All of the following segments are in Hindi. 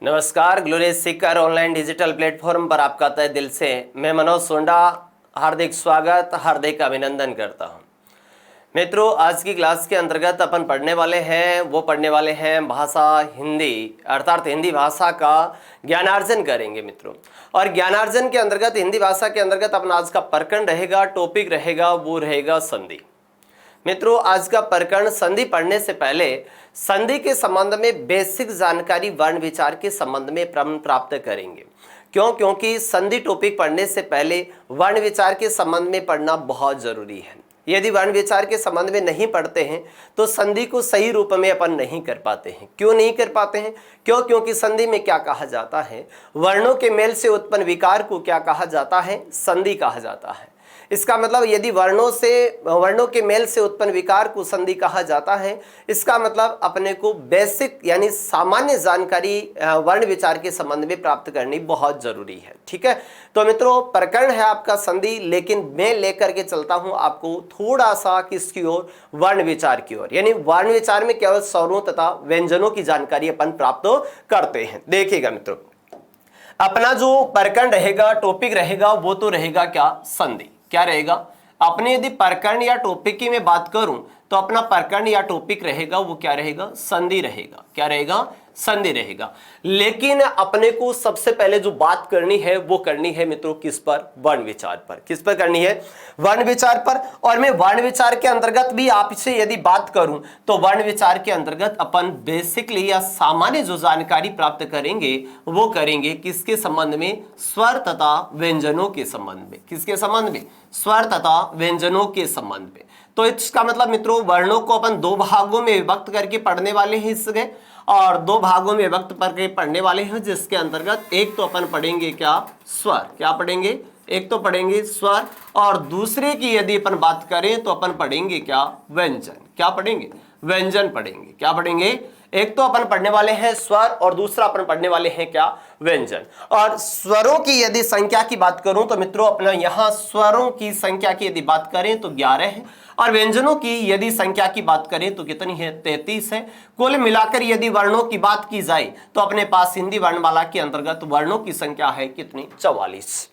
नमस्कार, glorious Sikar online digital platform पर आपका तहे दिल से मैं मनोज सोंडा हार्दिक स्वागत, हार्दिक अभिनंदन करता हूं। मित्रों, आज की क्लास के अंतर्गत अपन पढ़ने वाले हैं भाषा हिंदी, अर्थात हिंदी भाषा का ज्ञानार्जन करेंगे मित्रों। और ज्ञानार्जन के अंतर्गत हिंदी भाषा के अंतर्गत अपन आज का प्रकरण रहेगा, टॉपिक रहेगा, वो रहेगा संधि। मित्रों, आज का प्रकरण संधि पढ़ने से पहले संधि के संबंध में बेसिक जानकारी वर्ण विचार के संबंध में प्राप्त करेंगे। क्योंकि संधि टॉपिक पढ़ने से पहले वर्ण विचार के संबंध में पढ़ना बहुत जरूरी है। यदि वर्ण विचार के संबंध में नहीं पढ़ते हैं तो संधि को सही रूप में अपन नहीं कर पाते हैं। क्यों नहीं कर पाते हैं? क्योंकि संधि में क्या कहा जाता है, वर्णों के मेल से उत्पन्न विकार को क्या कहा जाता है? संधि कहा जाता है। इसका मतलब यदि वर्णों के मेल से उत्पन्न विकार को संधि कहा जाता है, इसका मतलब अपने को बेसिक यानी सामान्य जानकारी वर्ण विचार के संबंध में प्राप्त करनी बहुत जरूरी है। ठीक है, तो मित्रों प्रकरण है आपका संधि, लेकिन मैं लेकर के चलता हूं आपको थोड़ा सा किसकी ओर? वर्ण विचार की ओर। यानी वर्ण विचार में केवल स्वरों तथा व्यंजनों की जानकारी अपन प्राप्त करते हैं। देखिएगा मित्रों, अपना जो प्रकरण रहेगा, टॉपिक रहेगा, वो तो रहेगा क्या? संधि। क्या रहेगा? अपने यदि प्रकरण या टॉपिक की मैं बात करूं तो अपना प्रकरण या टॉपिक रहेगा वो क्या रहेगा? संधि रहेगा। क्या रहेगा? संधि रहेगा। लेकिन अपने को सबसे पहले जो बात करनी है वो करनी है मित्रों किस पर? वर्ण विचार पर। किस पर करनी है? वर्ण विचार पर। और मैं वर्ण विचार के अंतर्गत भी आपसे यदि बात करूं तो वर्ण विचार के अंतर्गत अपन बेसिकली या सामान्य जो जानकारी प्राप्त करेंगे वो करेंगे किसके संबंध में? स्वर तथा व्यंजनों के संबंध में। किसके संबंध में? स्वर तथा व्यंजनों के संबंध में। तो इसका मतलब मित्रों वर्णों को अपन दो भागों में विभक्त करके पढ़ने वाले हैं इसके, और दो भागों में विभक्त करके पढ़ने वाले हैं, जिसके अंतर्गत एक तो अपन पढ़ेंगे क्या? स्वर। क्या पढ़ेंगे? एक तो पढ़ेंगे स्वर, और दूसरे की यदि अपन बात करें तो अपन पढ़ेंगे क्या? व्यंजन। क्या पढ़ेंगे? व्यंजन पढ़ेंगे। क्या पढ़ेंगे? एक तो अपन पढ़ने वाले हैं स्वर और दूसरा अपन पढ़ने वाले हैं क्या? व्यंजन। और स्वरों की यदि संख्या की बात करूं तो मित्रों अपना यहां स्वरों की संख्या की यदि बात करें तो 11 है, और व्यंजनों की यदि संख्या की बात करें तो कितनी है? 33 है। कुल मिलाकर यदि वर्णों की बात की जाए तो अपने पास हिंदी वर्णमाला के अंतर्गत वर्णों की संख्या है कितनी? 44।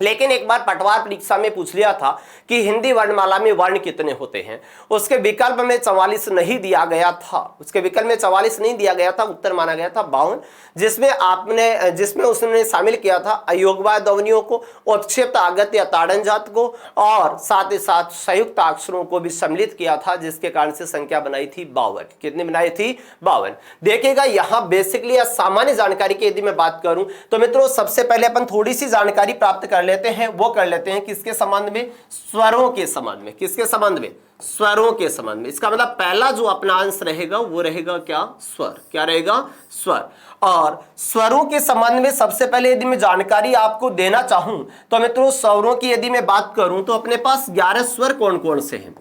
लेकिन एक बार पटवार परीक्षा में पूछ लिया था कि हिंदी वर्णमाला में वर्ण कितने होते हैं। उसके विकल्प में 44 नहीं दिया गया था। उसके विकल्प में 44 नहीं दिया गया था, उत्तर माना गया था 52, जिसमें उसने शामिल किया था अयोगवाद ध्वनियों को, उपक्षेप्त आगत या ताड़न जात को, और साथ ही साथ संयुक्त अक्षरों को भी सम्मिलित किया था, जिसके कारण से संख्या बनाई थी 52। कितनी बनाई थी? 52। देखिएगा यहाँ बेसिकली या सामान्य जानकारी की यदि मैं बात करूं तो मित्रों सबसे पहले अपन थोड़ी सी जानकारी प्राप्त कर लेते हैं। वो कर लेते हैं किसके संबंध में? स्वरों के संबंध में। किसके संबंध में? स्वरों के संबंध में। इसका मतलब पहला जो अपना अंश रहेगा वो रहेगा क्या? स्वर। क्या रहेगा? स्वर। और स्वरों के संबंध में सबसे पहले यदि मैं जानकारी आपको देना चाहूं तो मित्रों स्वरों की यदि मैं बात करूं तो अपने पास 11 स्वर कौन कौन से हैं?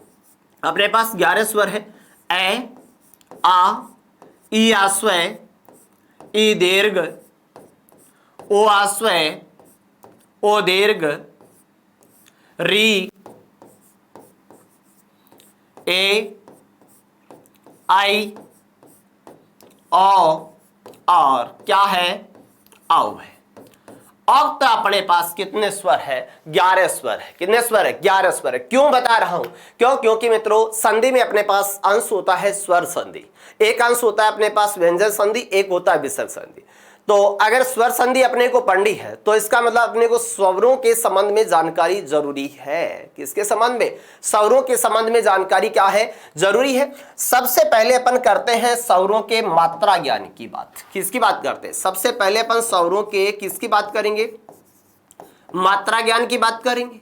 अपने पास 11 स्वर है। ए, आ, ई आस्वय, ई दीर्घ, ओ आस्वय, ओ दीर्घ, री, ए, आई, ओ, और क्या है? औ है। अब तो अपने पास कितने स्वर है? 11 स्वर है। कितने स्वर है? 11 स्वर है। क्यों बता रहा हूं? क्योंकि मित्रों संधि में अपने पास अंश होता है स्वर संधि, एक अंश होता है अपने पास व्यंजन संधि, एक होता है विसर्ग संधि। तो अगर स्वर संधि अपने को पढ़नी है तो इसका मतलब अपने को स्वरों के संबंध में जानकारी जरूरी है। किसके संबंध में? स्वरों के संबंध में जानकारी क्या है? जरूरी है। सबसे पहले अपन करते हैं स्वरों के मात्रा ज्ञान की बात। किसकी बात करते हैं? सबसे पहले अपन स्वरों के किसकी बात करेंगे? मात्रा ज्ञान की बात करेंगे।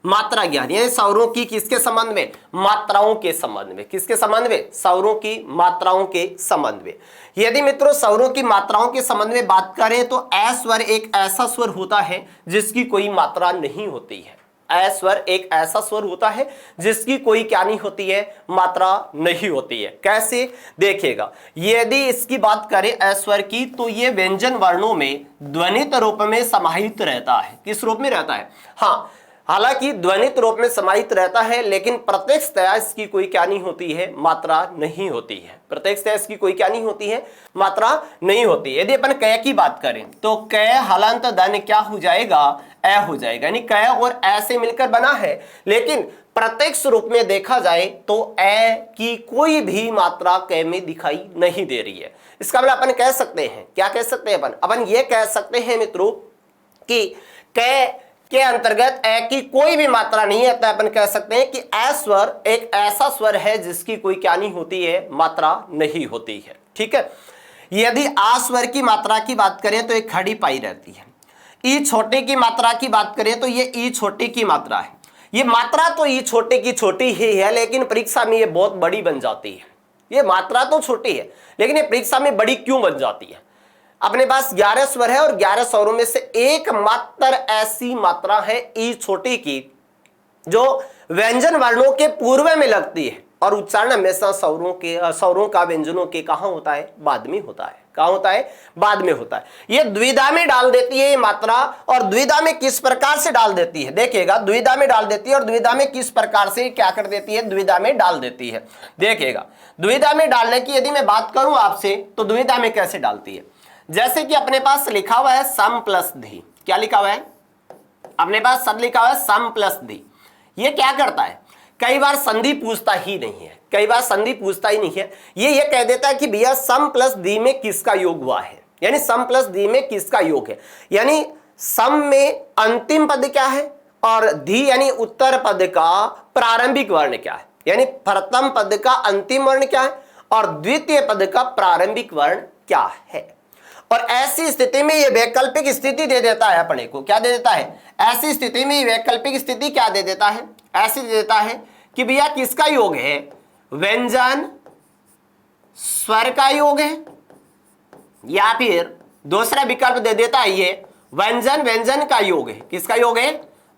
मात्रा ज्ञान यानी स्वरों की किसके संबंध में? मात्राओं के संबंध में। किसके संबंध में? स्वरों की मात्राओं के संबंध में। यदि मित्रों स्वरों की मात्राओं के संबंध में बात करें तो अ स्वर एक ऐसा स्वर होता है जिसकी कोई मात्रा नहीं होती है। अ स्वर एक ऐसा स्वर होता है जिसकी कोई क्या नहीं होती है? मात्रा नहीं होती है। कैसे? देखिएगा, यदि इसकी बात करें अ स्वर की तो ये व्यंजन वर्णों में ध्वनित रूप में समाहित रहता है। किस रूप में रहता है? हाँ, हालांकि ध्वनित रूप में समाहित रहता है, लेकिन प्रत्यक्षतया इसकी कोई क्या नहीं होती है? मात्रा नहीं होती है। प्रत्येक से इसकी कोई क्या नहीं होती है, मात्रा नहीं होती। यदि अपन क की बात करें तो क हलंत धन क्या हो जाएगा, ए हो जाएगा, यानी क और ए से मिलकर बना है, लेकिन प्रत्यक्ष रूप में देखा जाए तो ए की कोई भी मात्रा क में दिखाई नहीं दे रही है। इसका मतलब अपन कह सकते हैं, क्या कह सकते हैं अपन ये कह सकते हैं मित्रों कि क के अंतर्गत ए की कोई भी मात्रा नहीं है, तो अपन कह सकते हैं कि ए स्वर एक ऐसा स्वर है जिसकी कोई क्या नहीं होती है, मात्रा नहीं होती है। ठीक है। यदि आ स्वर की मात्रा की बात करें तो एक खड़ी पाई रहती है। ई छोटे की मात्रा की बात करें तो ये ई छोटे की मात्रा है। ये मात्रा तो ई छोटे की छोटी ही है, लेकिन परीक्षा में ये बहुत बड़ी बन जाती है। ये मात्रा तो छोटी है, लेकिन ये परीक्षा में बड़ी क्यों बन जाती है? अपने पास 11 स्वर है और 11 स्वरों में से एकमात्र ऐसी मात्रा है ई छोटी की जो व्यंजन वर्णों के पूर्व में लगती है, और उच्चारण हमेशा स्वरों का व्यंजनों के कहां होता है, बाद में होता है। कहां होता है, बाद में होता है। ये द्विधा में डाल देती है ये मात्रा, और द्विधा में किस प्रकार से डाल देती है, देखिएगा, द्विधा में डाल देती है, और द्विधा में किस प्रकार से क्या कर देती है, द्विधा में डाल देती है। देखिएगा, द्विधा में डालने की यदि मैं बात करूं आपसे तो द्विधा में कैसे डालती है, जैसे कि अपने पास लिखा हुआ है सम प्लस धी। क्या लिखा हुआ है अपने पास, शब्द लिखा हुआ है सम प्लस धी। ये क्या करता है, कई बार संधि पूछता ही नहीं है, कई बार संधि पूछता ही नहीं है। ये कह देता है कि भैया सम प्लस धी में किसका योग हुआ है, यानी सम प्लस धी में किसका योग है, यानी सम में अंतिम पद क्या है और धी यानी उत्तर पद का प्रारंभिक वर्ण क्या है, यानी प्रथम पद का अंतिम वर्ण क्या है और द्वितीय पद का प्रारंभिक वर्ण क्या है। और ऐसी स्थिति में ये वैकल्पिक स्थिति दे देता है अपने को, क्या दे देता है, ऐसी स्थिति में वैकल्पिक स्थिति क्या दे देता है, ऐसी दे देता है कि भैया किसका योग है, व्यंजन स्वर का योग है, या फिर दूसरा विकल्प दे देता है ये व्यंजन व्यंजन का योग है। किसका योग है,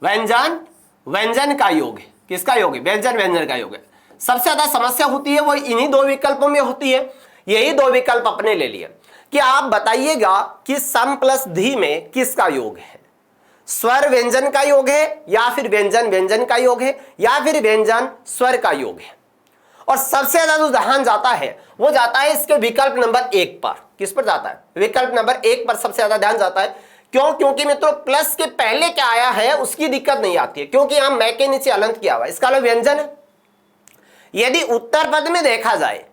व्यंजन व्यंजन का योग है। किसका योग है, व्यंजन व्यंजन का योग है। सबसे ज्यादा समस्या होती है वो इन्हीं दो विकल्पों में होती है। यही दो विकल्प अपने ले लिए कि आप बताइएगा कि सम प्लस धी में किसका योग है, स्वर व्यंजन का योग है, या फिर व्यंजन व्यंजन का योग है, या फिर व्यंजन स्वर का योग है। और सबसे ज्यादा जो ध्यान जाता है वो जाता है इसके विकल्प नंबर 1 पर। किस पर जाता है, विकल्प नंबर 1 पर सबसे ज्यादा ध्यान जाता है। क्यों, क्योंकि मित्रों प्लस के पहले क्या आया है उसकी दिक्कत नहीं आती है, क्योंकि यहां मैं के नीचे अलंत किया हुआ है, इसका व्यंजन है। यदि उत्तर पद में देखा जाए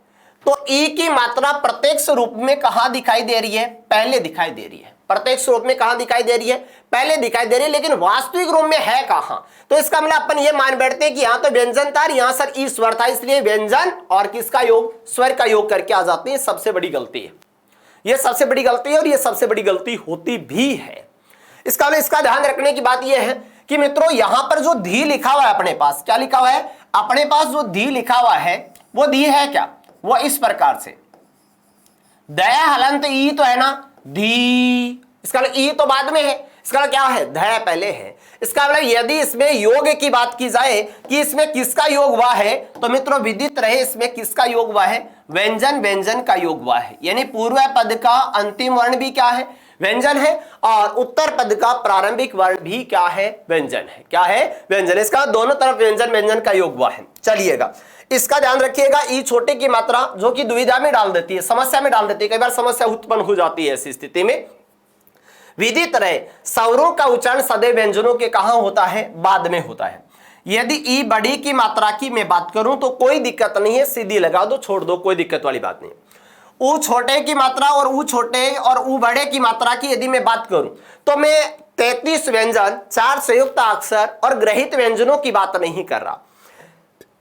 तो ई की मात्रा प्रत्यक्ष रूप में कहां दिखाई दे रही है, पहले दिखाई दे रही है। प्रत्यक्ष रूप में कहां दिखाई दे रही है, पहले दिखाई दे रही है, लेकिन वास्तविक रूप में है कहां। तो इसका मतलब अपन ये मान बैठते हैं कि यहां तो व्यंजन था, यहां सर ई स्वर था, इसलिए व्यंजन और किसका योग, स्वर का योग करके आ जाते हैं। सबसे बड़ी गलती है, यह सबसे बड़ी गलती है, और यह सबसे बड़ी गलती होती भी है। इसका मतलब इसका ध्यान रखने की बात यह है कि मित्रों यहां पर जो धी लिखा हुआ है अपने पास, क्या लिखा हुआ है अपने पास, जो धी लिखा हुआ है वो धी है क्या, वो इस प्रकार से दया हलंत ई तो है ना, धी, इसका मतलब ई तो बाद में है, इसका मतलब क्या है, दया पहले है। इसका मतलब यदि इसमें योग की बात की जाए कि इसमें किसका योग हुआ है, तो मित्रों विदित रहे इसमें किसका योग हुआ है, व्यंजन व्यंजन का योग हुआ है। यानी पूर्व पद का अंतिम वर्ण भी क्या है, व्यंजन है, और उत्तर पद का प्रारंभिक वर्ण भी क्या है, व्यंजन है। क्या है, व्यंजन। इसका दोनों तरफ व्यंजन व्यंजन का योग हुआ है। चलिएगा, इसका ध्यान रखिएगा। ई छोटे की मात्रा जो कि दुविधा में डाल देती है, समस्या में डाल देती है, कई बार समस्या उत्पन्न हो जाती है। ऐसी स्थिति में विदित रहे स्वरों का उच्चारण सदैव व्यंजनों के कहां होता है, बाद में होता है। यदि ई बड़ी की मात्रा की मैं बात करूं तो कोई दिक्कत नहीं है, सीधी लगा दो, छोड़ दो, कोई दिक्कत वाली बात नहीं। ऊ छोटे की मात्रा और ऊ छोटे और ऊ बड़े की मात्रा की यदि मैं बात करूं तो मैं 33 व्यंजन, 4 संयुक्त अक्षर और ग्रहित व्यंजनों की बात नहीं कर रहा।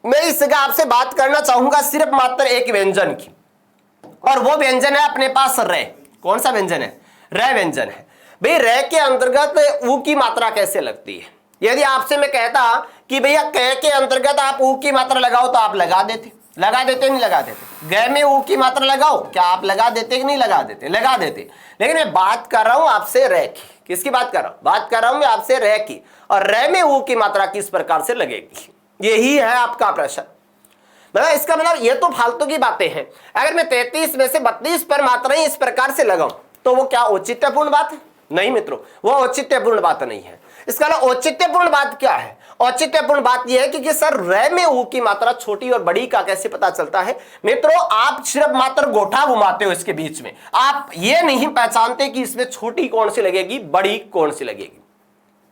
मैं इस जगह आपसे बात करना चाहूंगा सिर्फ मात्र एक व्यंजन की, और वो व्यंजन है अपने पास रे। कौन सा व्यंजन है, रे व्यंजन है। भाई रे के अंतर्गत ऊ की मात्रा कैसे लगती है। यदि आपसे मैं कहता कि भैया क के अंतर्गत आप ऊ की मात्रा लगाओ तो आप लगा देते, नहीं लगा देते। ग में ऊ की मात्रा लगाओ, क्या आप लगा देते कि नहीं लगा देते, लगा देते। लेकिन मैं बात कर रहा हूं आपसे रे की। किसकी बात कर रहा हूं, बात कर रहा हूं मैं आपसे रे की, और रे में ऊ की मात्रा किस प्रकार से लगेगी, यही है आपका प्रश्न। मतलब इसका मतलब ये तो फालतू की बातें हैं। अगर मैं 33 में से 32 पर मात्राएं इस प्रकार से लगाऊं तो वो क्या औचित्यपूर्ण बात है, नहीं मित्रों, वो औचित्यपूर्ण बात नहीं है। इसका औचित्यपूर्ण बात क्या है? औचित्यपूर्ण बात यह है कि सर र में ऊ की मात्रा छोटी और बड़ी का कैसे पता चलता है? मित्रों, आप सिर्फ मात्र गोठा घुमाते हो इसके बीच में, आप ये नहीं पहचानते कि इसमें छोटी कौन सी लगेगी, बड़ी कौन सी लगेगी।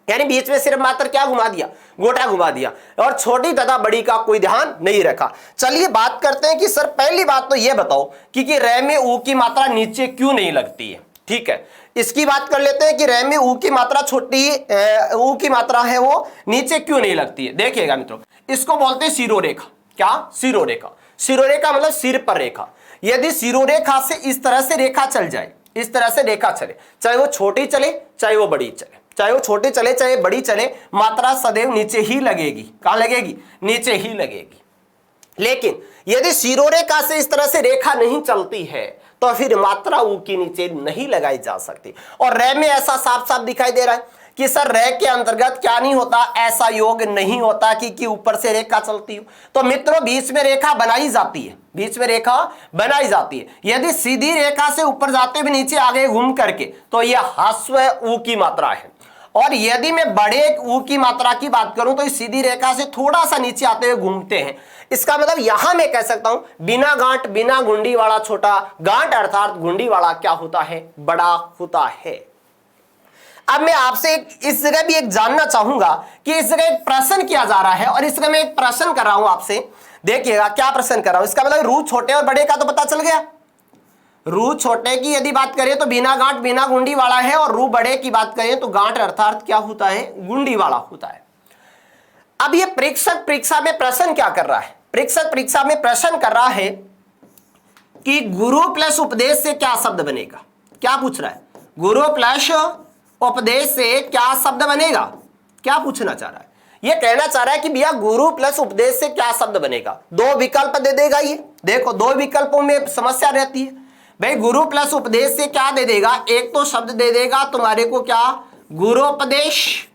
यानी बीच में सिर्फ मात्र क्या घुमा दिया? गोठा घुमा दिया, और छोटी तथा बड़ी का कोई ध्यान नहीं रखा। चलिए बात करते हैं कि सर पहली बात तो यह बताओ कि र में ऊ की मात्रा नीचे क्यों नहीं लगती है। ठीक है, इसकी बात कर लेते हैं कि र में ऊ की मात्रा छोटी, ऊ की मात्रा है वो नीचे क्यों नहीं लगती है। देखिएगा मित्रों, इसको बोलते हैं सिरोरेखा। क्या? सिरोरेखा। सिरोरेखा मतलब सिर पर रेखा। यदि सिरोरेखा से इस तरह से रेखा चल जाए, इस तरह से रेखा चले, चाहे वो छोटी चले चाहे वो बड़ी चले, चाहे वो छोटी चले चाहे बड़ी चले, मात्रा सदैव नीचे ही लगेगी। कहां लगेगी? नीचे ही लगेगी। लेकिन यदि सिरोरेखा से इस तरह से रेखा नहीं चलती है तो फिर मात्रा ऊ की नीचे नहीं लगाई जा सकती। और र में ऐसा साफ साफ दिखाई दे रहा है कि सर र के अंतर्गत क्या नहीं होता? ऐसा योग नहीं होता कि ऊपर से रेखा चलती हो। तो मित्रों, बीच में रेखा बनाई जाती है, बीच में रेखा बनाई जाती है। यदि सीधी रेखा से ऊपर जाते हुए नीचे आगे घूम करके तो यह ह्रस्व ऊ की मात्रा है। और यदि मैं बड़े ऊ की मात्रा की बात करूं तो इस सीधी रेखा से थोड़ा सा नीचे आते हुए घूमते हैं। इसका मतलब यहां मैं कह सकता हूं बिना गांठ, बिना गुंडी वाला छोटा, गांठ अर्थात गुंडी वाला क्या होता है? बड़ा होता है। अब मैं आपसे इस जगह भी एक जानना चाहूंगा कि इस जगह एक प्रश्न किया जा रहा है, और इस जगह मैं एक प्रश्न कर रहा हूं आपसे। देखिएगा क्या प्रश्न कर रहा हूं। इसका मतलब रू छोटे और बड़े का तो पता चल गया। रू छोटे की यदि बात करें तो बिना गांठ बिना गुंडी वाला है, और रू बड़े की बात करें तो गांठ अर्थात क्या होता है? गुंडी वाला होता है। अब ये परीक्षक परीक्षा में प्रश्न क्या कर रहा है? परीक्षक परीक्षा में प्रश्न कर रहा है कि गुरु प्लस उपदेश से क्या शब्द बनेगा। क्या पूछ रहा है? गुरु प्लस उपदेश से क्या शब्द बनेगा? क्या पूछना चाह रहा है? ये कहना चाह रहा है कि भैया गुरु प्लस उपदेश से क्या शब्द बनेगा। दो विकल्प दे देगा। ये देखो, दो विकल्पों में समस्या रहती है भाई। गुरु प्लस उपदेश से क्या दे देगा? एक तो शब्द दे देगा तुम्हारे को क्या? गुरोपदेश,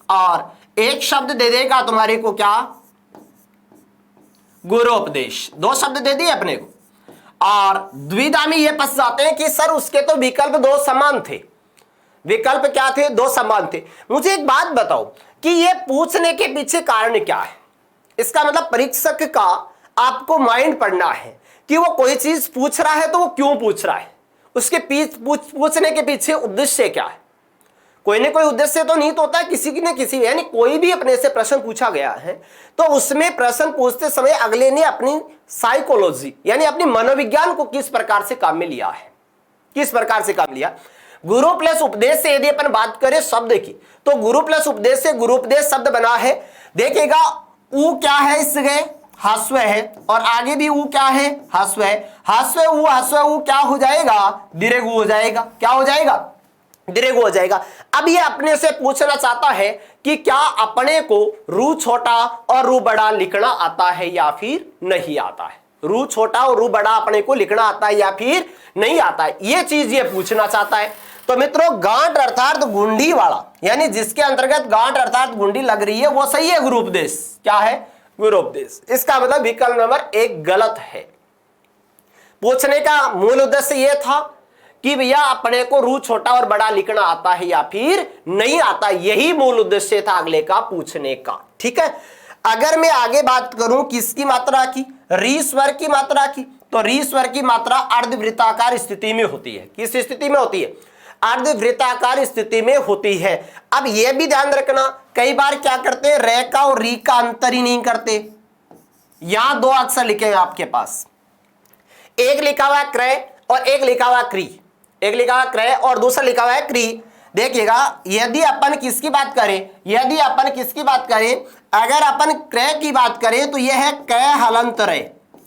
और एक शब्द दे देगा तुम्हारे को क्या? गुरोपदेश। दो शब्द दे दिए अपने को। और द्विधा में ये फंस जाते हैं कि सर उसके तो विकल्प दो समान थे। विकल्प क्या थे? दो समान थे। मुझे एक बात बताओ कि ये पूछने के पीछे कारण क्या है? इसका मतलब परीक्षक का आपको माइंड पढ़ना है कि वो कोई चीज पूछ रहा है तो वो क्यों पूछ रहा है, उसके पूछने के पीछे उद्देश्य क्या है। कोई ना कोई उद्देश्य तो नहीं तो होता है किसी की न किसी। यानी कोई भी अपने से प्रश्न पूछा गया है तो उसमें प्रश्न पूछते समय अगले ने अपनी साइकोलॉजी यानी अपनी मनोविज्ञान को किस प्रकार से काम में लिया है, किस प्रकार से काम लिया। गुरु प्लस उपदेश से यदि अपन बात करें शब्द की तो गुरु प्लस उपदेश से गुरुपदेश शब्द बना है। देखिएगा ऊ क्या है? इस जगह ह्रस्व है, और आगे भी ऊ क्या है? ह्रस्व है। ह्रस्व ऊ क्या हो जाएगा? दीर्घ ऊ हो जाएगा। क्या हो जाएगा? दीर्घ हो जाएगा। अब ये अपने से पूछना चाहता है कि क्या अपने को रू छोटा और रू बड़ा लिखना आता है या फिर नहीं आता है। रू छोटा और रू बड़ा अपने को लिखना आता है या फिर नहीं आता है, ये चीज ये पूछना चाहता है। तो मित्रों, गांठ अर्थात गुंडी वाला यानी जिसके अंतर्गत गांठ अर्थात गुंडी लग रही है वो सही है गुरुपदेश। क्या है? गुरुपदेश। इसका मतलब विकल्प नंबर 1 गलत है। पूछने का मूल उद्देश्य यह था कि भैया अपने को रू छोटा और बड़ा लिखना आता है या फिर नहीं आता, यही मूल उद्देश्य था अगले का पूछने का। ठीक है। अगर मैं आगे बात करूं किसकी मात्रा की? री स्वर की मात्रा की, तो री स्वर की मात्रा अर्धवृत्ताकार स्थिति में होती है। किस स्थिति में होती है? अर्धवृत्ताकार स्थिति में होती है। अब यह भी ध्यान रखना, कई बार क्या करते हैं रे का और री का अंतर ही नहीं करते। यहां दो अक्षर लिखे हैं आपके पास, एक लिखा हुआ है क्रय और एक लिखा हुआ है क्री। एक लिखा हुआ क्रय और दूसरा लिखा हुआ है क्री। देखिएगा यदि अपन किसकी बात करें, यदि अपन किसकी बात करें, अगर अपन क्रय की बात करें तो यह है कै हलंत रे।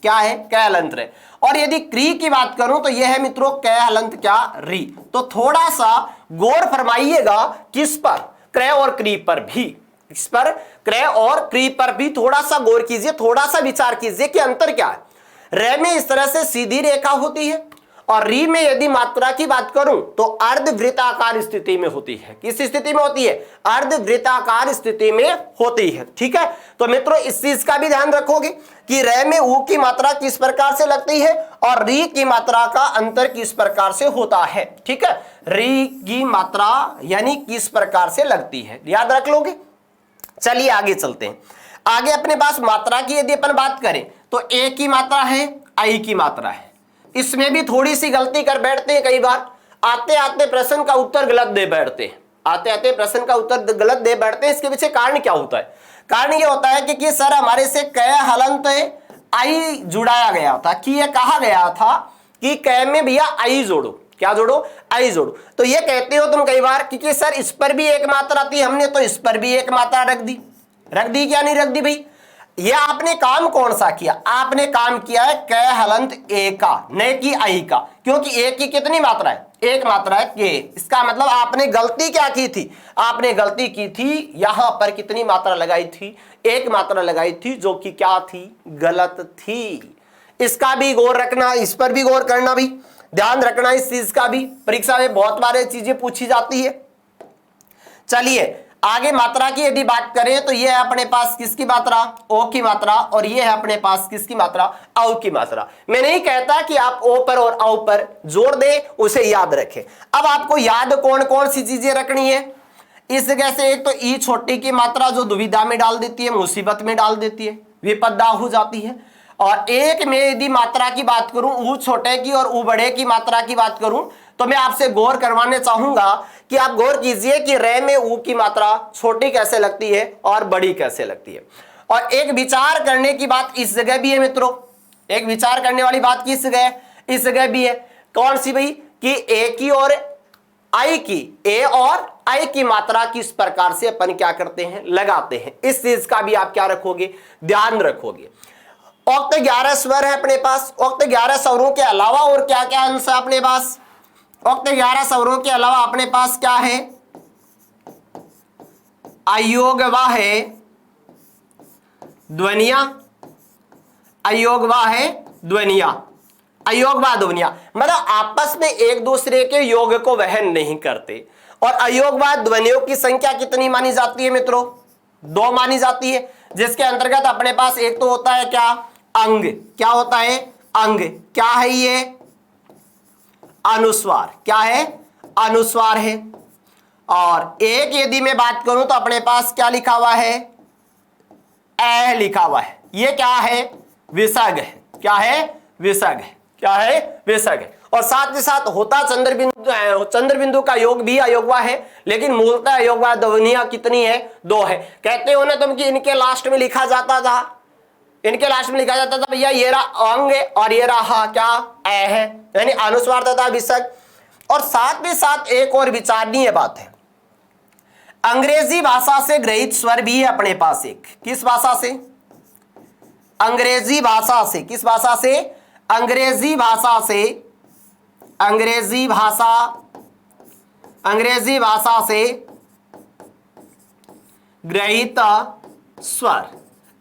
क्या है? कै हलंत रे। और यदि क्री की बात करूं तो यह है मित्रों कै हलंत क्या? री। तो थोड़ा सा गौर फरमाइएगा किस पर? क्रय और क्री पर भी। इस पर क्रय और क्री पर भी थोड़ा सा गौर कीजिए, थोड़ा सा विचार कीजिए कि अंतर क्या है। रे में इस तरह से सीधी रेखा होती है और री में यदि मात्रा की बात करूं तो अर्धवृत्ताकार स्थिति में होती है। किस स्थिति में होती है? अर्धवृत्ताकार स्थिति में होती है। ठीक है, तो मित्रों इस चीज का भी ध्यान रखोगे कि रे में ऊ की मात्रा किस प्रकार से लगती है और री की मात्रा का अंतर किस प्रकार से होता है। ठीक है, री की मात्रा यानी किस प्रकार से लगती है, याद रख लोगे। चलिए आगे चलते हैं। आगे अपने पास मात्रा की यदि अपन बात करें तो ए की मात्रा है, आई की मात्रा है। इसमें भी थोड़ी सी गलती कर बैठते हैं, कई बार आते आते प्रश्न का उत्तर गलत दे बैठते हैं, आते आते प्रश्न का उत्तर गलत दे बैठते हैं। इसके पीछे कारण क्या होता है? कारण ये होता है कि सर हमारे से क हलंत आई जुड़ाया गया था, कि ये कहा गया था कि क में भैया आई जोड़ो। क्या जोड़ो? आई जोड़ो। तो ये कहते हो तुम कई बार कि सर इस पर भी एक मात्रा थी हमने, तो इस पर भी एक मात्रा रख दी। रख दी क्या नहीं रख दी भाई? ये आपने काम कौन सा किया? आपने काम किया है क हलंत ए का, न कि आई का, क्योंकि ए की कितनी मात्रा है? एक मात्रा है के। इसका मतलब आपने गलती क्या की थी? आपने गलती की थी यहां पर कितनी मात्रा लगाई थी? एक मात्रा लगाई थी, जो कि क्या थी? गलत थी। इसका भी गौर रखना, इस पर भी गौर करना, भी ध्यान रखना इस चीज का भी। परीक्षा में बहुत बार चीजें पूछी जाती है। चलिए आगे मात्रा की यदि बात करें तो ये है अपने पास किसकी मात्रा? ओ की मात्रा। और ये है अपने पास किसकी मात्रा? औ की मात्रा। मैं नहीं कहता कि आप ओ पर और औ पर जोड़ दे, उसे याद रखें। अब आपको याद कौन कौन सी चीजें रखनी है इस जगह से? एक तो ई छोटी की मात्रा जो दुविधा में डाल देती है, मुसीबत में डाल देती है, विपदा हो जाती है। और एक में यदि मात्रा की बात करूं, ऊ छोटे की और ऊ बड़े की मात्रा की बात करूं, तो मैं आपसे गौर करवाने चाहूंगा कि आप गौर कीजिए कि रे में ऊ की मात्रा छोटी कैसे लगती है और बड़ी कैसे लगती है। और एक विचार करने की बात इस जगह भी है मित्रों, एक विचार करने वाली बात किस जगह? इस जगह भी है। कौन सी भाई? कि ए की और आई की, ए और आई की मात्रा किस प्रकार से अपन क्या करते हैं? लगाते हैं। इस चीज का भी आप क्या रखोगे? ध्यान रखोगे। उक्त 11 स्वर है अपने पास। उक्त 11 स्वरों के अलावा और क्या क्या अंश है अपने पास? उक्त 11 स्वरों के अलावा अपने पास क्या है? अयोगवा है ध्वनिया, अयोगवा है ध्वनिया, अयोगवा ध्वनिया, मतलब आपस में एक दूसरे के योग को वहन नहीं करते। और अयोगवा ध्वनियों की संख्या कितनी मानी जाती है मित्रों? 2 मानी जाती है, जिसके अंतर्गत अपने पास एक तो होता है क्या? अंग। क्या होता है? अंग। क्या है ये? अनुस्वार। क्या है? अनुस्वार है। और एक यदि मैं बात करूं तो अपने पास क्या लिखा हुआ है? ए लिखा हुआ है। ये क्या है? विसर्ग है। क्या है? विसर्ग है। क्या है? विसर्ग है। और साथ ही साथ होता चंद्रबिंदु, चंद्रबिंदु का योग भी अयोगवा है, लेकिन मूलतः अयोगवा ध्वनियां कितनी है? 2 है। कहते हो ना तुम कि इनके लास्ट में लिखा जाता था, इनके लास्ट में लिखा जाता था भैया ये रहा अंग और ये रहा क्या? ए है, यानी अनुस्वार तथा विसर्ग। और साथ ही साथ एक और विचारणीय बात है, अंग्रेजी भाषा से ग्रहित स्वर भी है अपने पास एक। किस भाषा से? अंग्रेजी भाषा से। किस भाषा से? अंग्रेजी भाषा से। अंग्रेजी भाषा, अंग्रेजी भाषा से ग्रहित स्वर,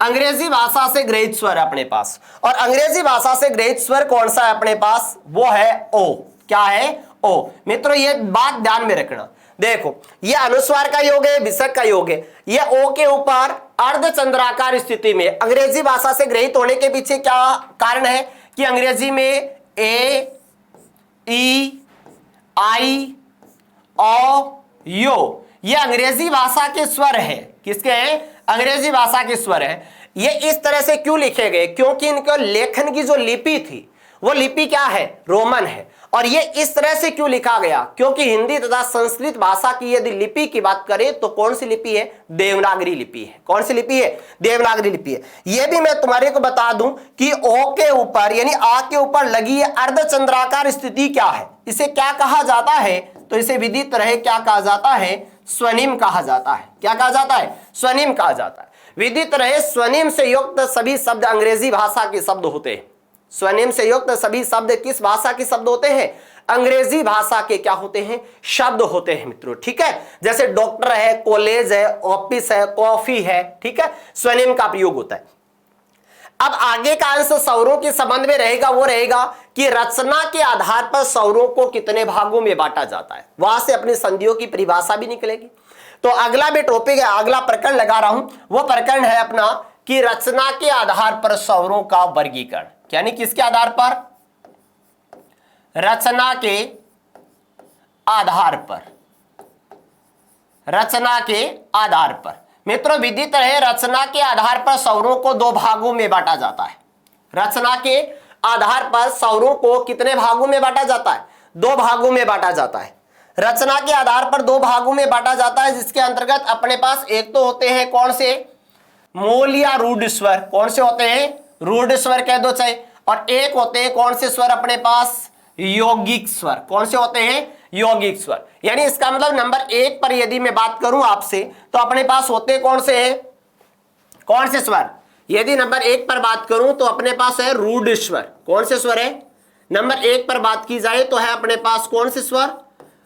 अंग्रेजी भाषा से ग्रहित स्वर अपने पास। और अंग्रेजी भाषा से ग्रहित स्वर कौन सा है अपने पास? वो है ओ। क्या है? ओ। मित्रों ये बात ध्यान में रखना। देखो ये अनुस्वार का योग है, विसर्ग का योग है। ये ओ के ऊपर अर्धचंद्राकार स्थिति में अंग्रेजी भाषा से ग्रहित होने के पीछे क्या कारण है? कि अंग्रेजी में ए, ई, आई, ओ, यो ये अंग्रेजी भाषा के स्वर है। किसके हैं? अंग्रेजी भाषा के स्वर है। ये इस तरह से क्यों लिखे गए? क्योंकि इनके लेखन की जो लिपि थी वो लिपि क्या है? रोमन है। और ये इस तरह से क्यों लिखा गया? क्योंकि हिंदी तथा संस्कृत भाषा की यदि लिपि की बात करें तो कौन सी लिपि है? देवनागरी लिपि है। कौन सी लिपि है? देवनागरी लिपि है। यह भी मैं तुम्हारे को बता दूं कि ओ के ऊपर यानी आ के ऊपर लगी है अर्धचंद्राकार स्थिति क्या है? इसे क्या कहा जाता है? तो इसे विदित रहे क्या कहा जाता है? स्वनिम कहा जाता है। क्या कहा जाता है? स्वनिम कहा जाता है। विदित रहे स्वनिम से युक्त सभी शब्द अंग्रेजी भाषा के शब्द होते हैं। स्वनिम से युक्त सभी शब्द किस भाषा के शब्द होते हैं? अंग्रेजी भाषा के क्या होते हैं? शब्द होते हैं मित्रों। ठीक है, जैसे डॉक्टर है, कॉलेज है, ऑफिस है, कॉफी है। ठीक है, स्वनिम का प्रयोग होता है। अब आगे का अंश स्वरों के संबंध में रहेगा, वो रहेगा कि रचना के आधार पर स्वरों को कितने भागों में बांटा जाता है, वहां से अपनी संधियों की परिभाषा भी निकलेगी। तो अगला भी टॉपिक है, अगला प्रकरण लगा रहा हूं, वो प्रकरण है अपना कि रचना के आधार पर स्वरों का वर्गीकरण, यानी किसके आधार पर, रचना के आधार पर, रचना के आधार पर। मित्रों विदित है रचना के आधार पर स्वरों को दो भागों में बांटा जाता है। रचना के आधार पर स्वरों को कितने भागों में बांटा जाता है, दो भागों में बांटा जाता है। रचना के आधार पर दो भागों में बांटा जाता है, जिसके अंतर्गत अपने पास एक तो होते हैं कौन से, मूल या रूढ़ स्वर, कौन से होते हैं, रूढ़ स्वर कह दो चाहे, और एक होते हैं कौन से स्वर अपने पास, यौगिक स्वर। कौन से होते हैं, यौगिक स्वर। यानी इसका मतलब नंबर 1 पर यदि मैं बात करूं आपसे तो अपने पास होते कौन से हैं, कौन से स्वर, यदि नंबर 1 पर बात करूं तो अपने पास है रूढ़ स्वर। कौन से स्वर है, नंबर 1 पर बात की जाए तो है अपने पास कौन से स्वर,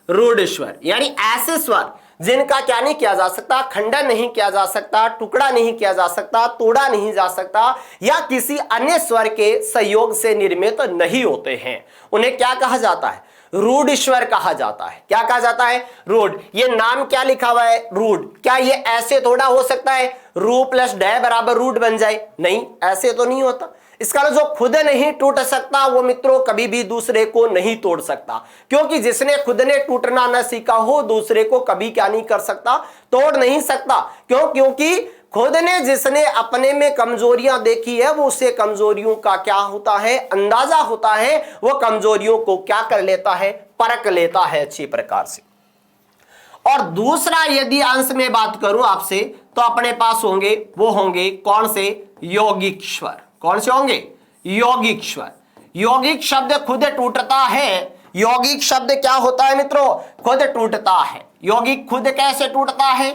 रूढ़ स्वर। यानी ऐसे स्वर जिनका क्या नहीं किया जा सकता, खंडन नहीं किया जा सकता, टुकड़ा नहीं किया जा सकता, तोड़ा नहीं जा सकता, या किसी अन्य स्वर के संयोग से निर्मित नहीं होते हैं, उन्हें क्या कहा जाता है, रूढ़ स्वर कहा जाता है। क्या कहा जाता है, रूढ़। ये नाम क्या लिखा हुआ है, रूढ़। क्या ये ऐसे थोड़ा हो सकता है रू प्लस डे बराबर रूढ़ बन जाए, नहीं, ऐसे तो नहीं होता। इसका जो खुद नहीं टूट सकता वो मित्रों कभी भी दूसरे को नहीं तोड़ सकता, क्योंकि जिसने खुद ने टूटना न सीखा हो दूसरे को कभी क्या नहीं कर सकता, तोड़ नहीं सकता। क्यों, क्योंकि खुद ने जिसने अपने में कमजोरियां देखी है वो उससे कमजोरियों का क्या होता है, अंदाजा होता है, वो कमजोरियों को क्या कर लेता है, परख लेता है अच्छी प्रकार से। और दूसरा यदि अंश में बात करूं आपसे तो अपने पास होंगे, वो होंगे कौन से, यौगिक स्वर। कौन से होंगे, यौगिक स्वर। यौगिक शब्द खुद टूटता है, यौगिक शब्द क्या होता है मित्रों, खुद टूटता है। यौगिक खुद कैसे टूटता है,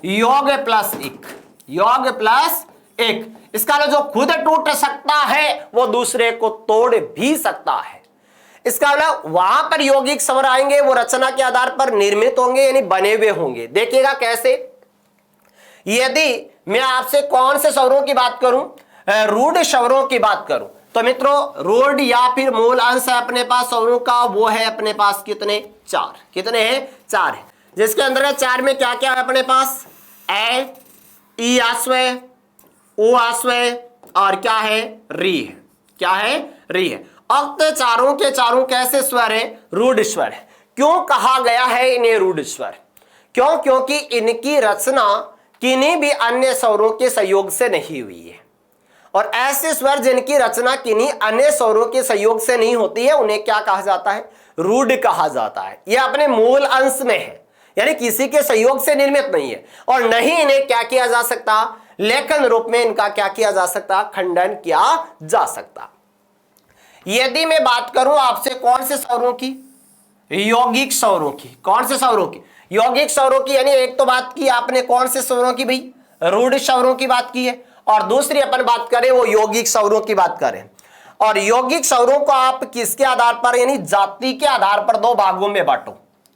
योग प्लस एक, योग प्लस एक। इसका जो खुद टूट सकता है वो दूसरे को तोड़ भी सकता है। इसका मतलब वहां पर यौगिक स्वर आएंगे वो रचना के आधार पर निर्मित होंगे, यानी बने हुए होंगे। देखिएगा कैसे, यदि मैं आपसे कौन से स्वरों की बात करूं, रूढ़ स्वरों की बात करूं, तो मित्रों रूढ़ या फिर मूल अंश है अपने पास स्वरों का, वो है अपने पास कितने, 4। कितने हैं, 4 है। जिसके अंदर 4 में क्या क्या है अपने पास, ए, ई आश्वय, ओ आश्वय, और क्या है, री है। क्या है, री है। अब चारों के चारों कैसे स्वर है, रूढ़ स्वर है। क्यों कहा गया है इन्हें रूढ़ स्वर, क्यों, क्योंकि इनकी रचना किन्हीं भी अन्य स्वरों के सहयोग से नहीं हुई है। और ऐसे स्वर जिनकी रचना किन्हीं अन्य स्वरों के सहयोग से नहीं होती है उन्हें क्या कहा जाता है, रूढ़ कहा जाता है। यह अपने मूल अंश में है, यानी किसी के सहयोग से निर्मित नहीं है, और नहीं इन्हें क्या किया जा सकता, लेखन रूप में इनका क्या किया जा सकता, खंडन किया जा सकता। यदि मैं बात करूं आपसे कौन से स्वरों की, यौगिक स्वरों की। कौन से स्वरों की, यौगिक स्वरों की। यानी एक तो बात की आपने कौन से स्वरों की भाई, रूढ़ स्वरों की बात की है, और दूसरी अपन बात करें वो यौगिक स्वरों की बात करें। और यौगिक स्वरों को आप किसके आधार पर, यानी जाति के आधार पर दो भागों में बांटो।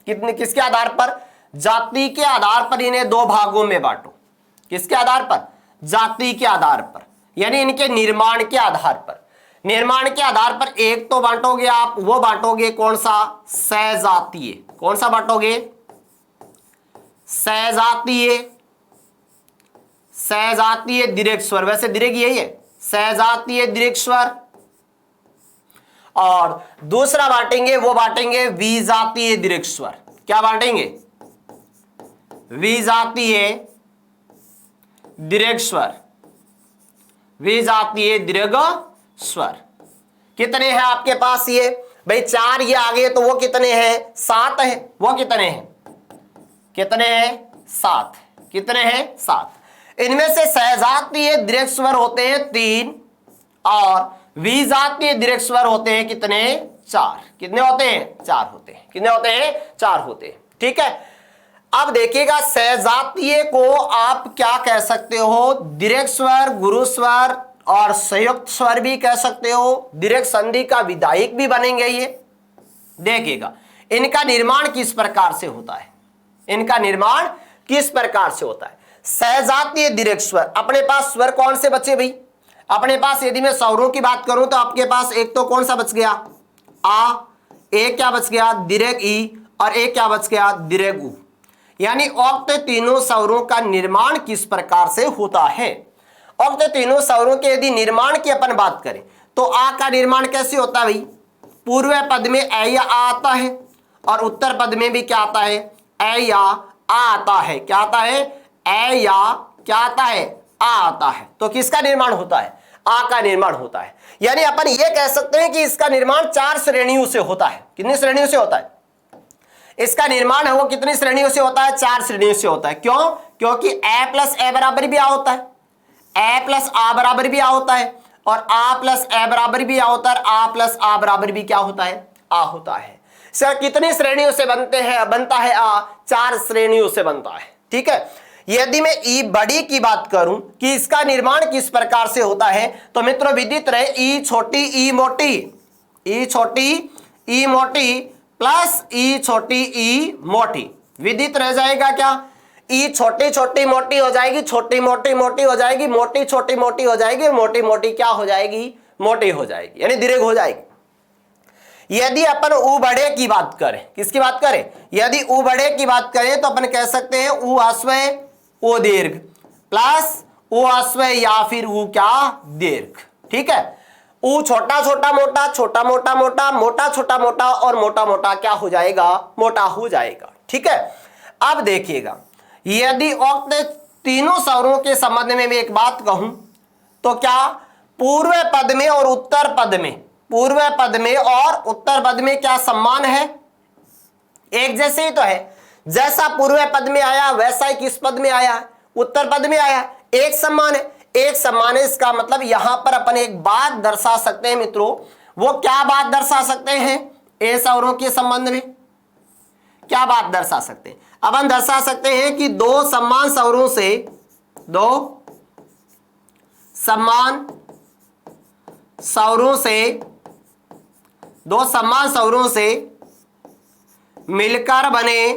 कितने, किसके आधार पर, जाति के आधार पर इन्हें दो भागों में बांटो। किसके आधार पर, जाति के आधार पर, यानी इनके निर्माण के आधार पर। निर्माण के आधार पर एक तो बांटोगे आप, वो बांटोगे कौन सा, सजातीय। कौन सा बांटोगे, सजातीय, सजातीय दीर्घ स्वर। वैसे दीर्घ यही है, सजातीय दीर्घ स्वर। और दूसरा बांटेंगे, वो बांटेंगे विजातीय दीर्घ स्वर। क्या बांटेंगे, विजातीय दीर्घ स्वर, विजातीय दीर्घ स्वर। कितने हैं आपके पास ये भाई, 4 ये आगे तो वो कितने हैं, 7 है। वो कितने हैं, कितने हैं, 7। कितने हैं, 7। इनमें से सजातीय दीर्घ स्वर होते हैं 3 और विजातीय दीर्घ स्वर होते हैं कितने, 4। कितने होते हैं, 4 होते हैं। कितने होते हैं, 4 होते हैं। ठीक है। अब देखिएगा सजातीय को आप क्या कह सकते हो, दीर्घ स्वर, गुरु स्वर और संयुक्त स्वर भी कह सकते हो। दीर्घ संधि का विधायक भी बनेंगे ये। देखिएगा इनका निर्माण किस प्रकार से होता है, इनका निर्माण किस प्रकार से होता है। सजातीय दीर्घ स्वर, अपने पास स्वर कौन से बचे भाई, अपने पास यदि मैं स्वरों की बात करूं तो आपके पास एक तो कौन सा बच गया, आ, एक क्या बच गया, दीर्घ ई, और एक क्या बच गया, दीर्घ उ। यानी उक्त तीनों स्वरों का निर्माण किस प्रकार से होता है। उक्त तीनों स्वरों के यदि निर्माण की अपन बात करें तो आ का निर्माण कैसे होता है भाई, पूर्व पद में ए या आ आता है और उत्तर पद में भी क्या आता है, ए या आ आता है। क्या आता है, ए या क्या आता है, आ आता है। तो किसका निर्माण होता है, आ का निर्माण होता है। यानी अपन ये कह सकते हैं कि इसका निर्माण 4 श्रेणियों से होता है। कितनी श्रेणियों से होता है, इसका निर्माण है वो कितनी श्रेणियों से होता है, 4 श्रेणियों से होता है। क्यों, क्योंकि ए प्लस ए बराबर भी आ होता है, ए प्लस आ बराबर भी आ होता है, और आ प्लस ए बराबर भी आ होता है, आ प्लस आ बराबर भी क्या होता है, आ होता है। सर कितनी श्रेणियों से बनता है आ, 4 श्रेणियों से बनता है। ठीक है, यदि मैं ई बड़ी की बात करूं कि इसका निर्माण किस प्रकार से होता है तो मित्रों विदित रहे, ई छोटी ई मोटी, ई छोटी ई मोटी प्लस ई छोटी ई मोटी, विदित रह जाएगा क्या, ई छोटी छोटी मोटी हो जाएगी, छोटी मोटी मोटी हो जाएगी, मोटी छोटी मोटी हो जाएगी, मोटी मोटी क्या हो जाएगी, मोटी हो जाएगी, यानी दीर्घ हो जाएगी। यदि अपन उ बड़े की बात करें, किसकी बात करें, यदि उ बड़े की बात करें तो अपन कह सकते हैं उ आश्वय ओ दीर्घ प्लस उ आश्वय या फिर उ क्या, दीर्घ। ठीक है, उ छोटा छोटा मोटा, छोटा मोटा मोटा, मोटा छोटा मोटा और मोटा मोटा क्या हो जाएगा, मोटा हो जाएगा। ठीक है, अब देखिएगा यदि उक्त तीनों स्वरों के संबंध में मैं एक बात कहूं तो क्या पूर्व पद में और उत्तर पद में, पूर्व पद में और उत्तर पद में क्या सम्मान है, एक जैसे ही तो है। जैसा पूर्व पद में आया वैसा ही किस पद में आया, उत्तर पद में आया, एक सम्मान है, एक सम्मान है। इसका मतलब यहां पर अपन एक बात दर्शा सकते हैं मित्रों, वो क्या बात दर्शा सकते हैं, ए स्वरों के संबंध में क्या बात दर्शा सकते हैं, अपन दर्शा सकते हैं कि दो समान स्वरों से, दो समान स्वरों से, दो समान स्वरों से मिलकर बने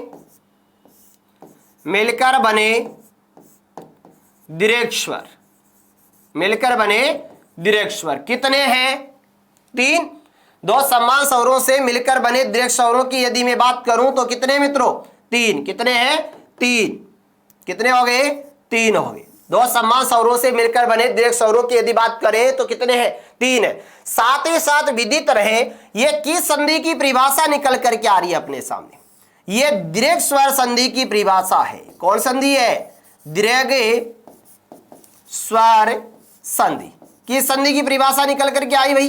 दीर्घ स्वर, मिलकर बने दीर्घ स्वर। कितने हैं, 3। दो समान स्वरों से मिलकर बने दीर्घ स्वरों की यदि मैं बात करूं तो कितने मित्रों, 3। कितने हैं, 3। कितने हो गए, 3 हो गए। दो समान स्वरों से मिलकर बने दीर्घ स्वरों की यदि बात करें तो कितने हैं, 3 है। साथ ही साथ विदित रहे ये किस संधि की परिभाषा निकल करके आ रही है अपने सामने, ये दीर्घ स्वर संधि की परिभाषा है। कौन संधि है, दीर्घ स्वर संधि। किस संधि की परिभाषा निकल करके आई भाई,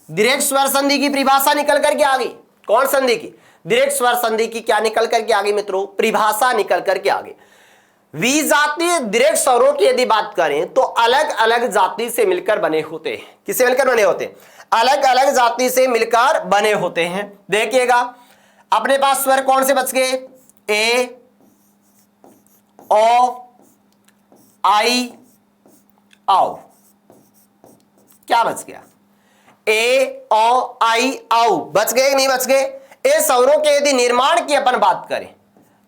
दीर्घ स्वर संधि की परिभाषा निकल करके आ गई। कौन संधि की, दीर्घ स्वर संधि की क्या निकल करके आ गई मित्रों, परिभाषा निकल करके आ गई। विजातीय दीर्घ स्वरों की यदि बात करें तो अलग अलग जाति से मिलकर बने होते हैं। किससे मिलकर बने होते हैं, अलग अलग जाति से मिलकर बने होते हैं। देखिएगा अपने पास स्वर कौन से बच गए, ए ओ आई आओ, क्या बच गया, ए ओ आई आओ, बच गए नहीं बच गए। ए स्वरों के यदि निर्माण की अपन बात करें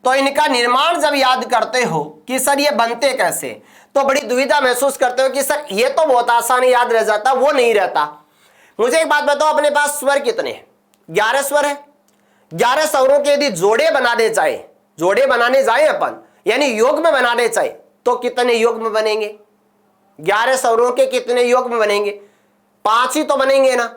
तो इनका निर्माण जब याद करते हो कि सर ये बनते कैसे, तो बड़ी दुविधा महसूस करते हो कि सर ये तो बहुत आसान याद रह जाता, वो नहीं रहता। मुझे एक बात बताओ, अपने पास स्वर कितने हैं, 11 स्वर है। 11 स्वरों के यदि जोड़े बनाने जाए अपन, यानी योग में बनाने चाहे तो कितने योग में बनेंगे, 11 स्वरों के कितने योग में बनेंगे, 5 ही तो बनेंगे ना।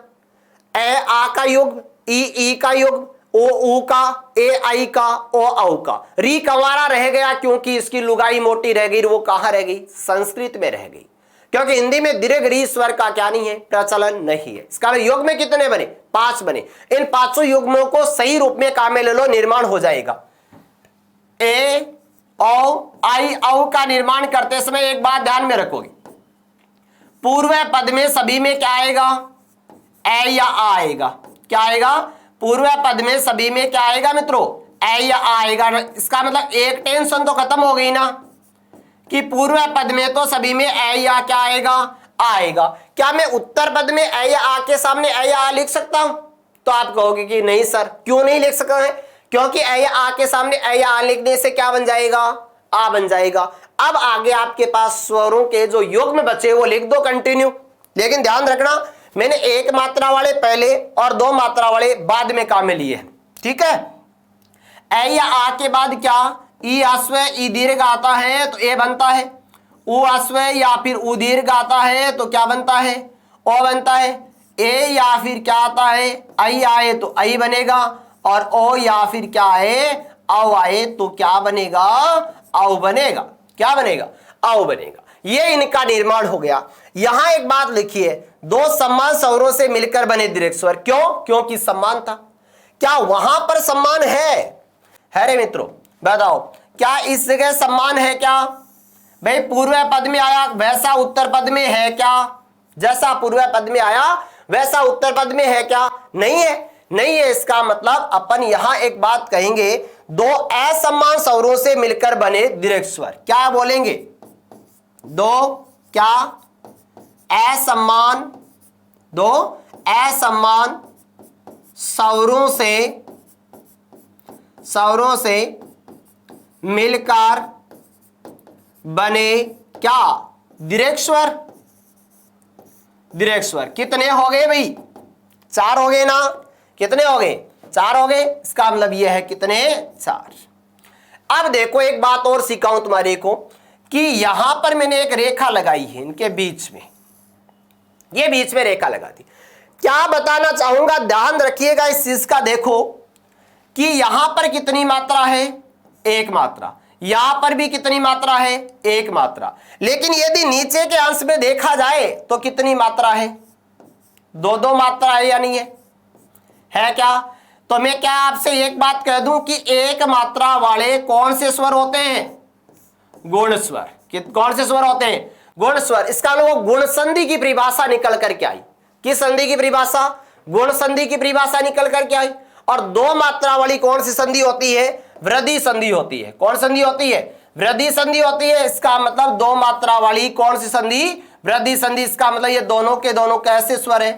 ए आ का योग, ई का योग, ओ ऊ का, ए आई का, ओ औ का। री कंवारा रह गया क्योंकि इसकी लुगाई मोटी रह गई, वो कहां रह गई, संस्कृत में रह गई, क्योंकि हिंदी में दीर्घ री स्वर का क्या नहीं है, प्रचलन नहीं है। इसका योग में कितने बने, 5 बने। इन 5 युग्मों को सही रूप में काम में ले लो, निर्माण हो जाएगा। ए ओ आई औ का निर्माण करते समय एक बात ध्यान में रखोगे, पूर्व पद में सभी में क्या आएगा, ए या आ आएगा। क्या आएगा, पूर्व पद में सभी में क्या आएगा मित्रों, ए या आ आएगा। इसका मतलब एक टेंशन तो खत्म हो गई ना कि पूर्व पद में तो सभी में ए या क्या आएगा, आएगा। क्या मैं उत्तर पद में ए या आ के सामने ए या आ लिख सकता हूं, तो आप कहोगे कि नहीं सर, क्यों नहीं लिख सकते हैं, क्योंकि ए या आ के सामने ए या आ लिखने से क्या बन जाएगा, आ बन जाएगा। अब आगे आपके पास स्वरों के जो योग में बचे वो लिख दो कंटिन्यू, लेकिन ध्यान रखना मैंने एक मात्रा वाले पहले और दो मात्रा वाले बाद में काम में लिए हैं, ठीक है। ए या आ के बाद क्या ई अश्व ई दीर्घ आता है तो ए बनता है, उ अश्व या फिर उ दीर्घ आता है तो क्या बनता है, ओ बनता है। ए या फिर क्या आता है, आई आए तो आई बनेगा, और ओ या फिर क्या है, औ आए तो क्या बनेगा, औ बनेगा। क्या बनेगा, औ बनेगा। ये इनका निर्माण हो गया। यहां एक बात लिखिए, दो समान स्वरों से मिलकर बने दीर्घ स्वर। क्यों, क्योंकि सम्मान था। क्या वहां पर सम्मान है रे मित्रों, बताओ क्या इस जगह सम्मान है क्या? भाई पूर्व पद में आया वैसा उत्तर पद में है क्या? जैसा पूर्व पद में आया वैसा उत्तर पद में है क्या? नहीं है, नहीं है। इसका मतलब अपन यहां एक बात कहेंगे, दो असमान स्वरों से मिलकर बने दीर्घ स्वर। क्या बोलेंगे, दो क्या असमान, दो असमान स्वरों से मिलकर बने क्या, दीर्घ स्वर। दीर्घ स्वर कितने हो गए भाई, चार हो गए ना, कितने हो गए, चार हो गए। इसका मतलब यह है कितने, चार। अब देखो एक बात और सिखाऊं तुम्हारे को कि यहां पर मैंने एक रेखा लगाई है इनके बीच में, ये बीच में रेखा लगा दी। क्या बताना चाहूंगा, ध्यान रखिएगा इस चीज का। देखो कि यहां पर कितनी मात्रा है, एक मात्रा, यहां पर भी कितनी मात्रा है, एक मात्रा। लेकिन यदि नीचे के अंश में देखा जाए तो कितनी मात्रा है, दो दो मात्रा है या नहीं है क्या? तो मैं क्या आपसे एक बात कह दूं कि एक मात्रा वाले कौन से स्वर होते हैं, गुण स्वर। कौन से स्वर होते हैं, गुण स्वर। इसका मतलब गुण संधि की परिभाषा निकल करके आई। किस संधि की परिभाषा, गुण संधि की परिभाषा निकल करके आई। और दो मात्रा वाली कौन सी संधि होती है, वृद्धि संधि होती है। कौन संधि होती है, वृद्धि संधि होती है। इसका मतलब दो मात्रा वाली कौन सी संधि, वृद्धि संधि। इसका मतलब ये दोनों के दोनों कैसे स्वर है,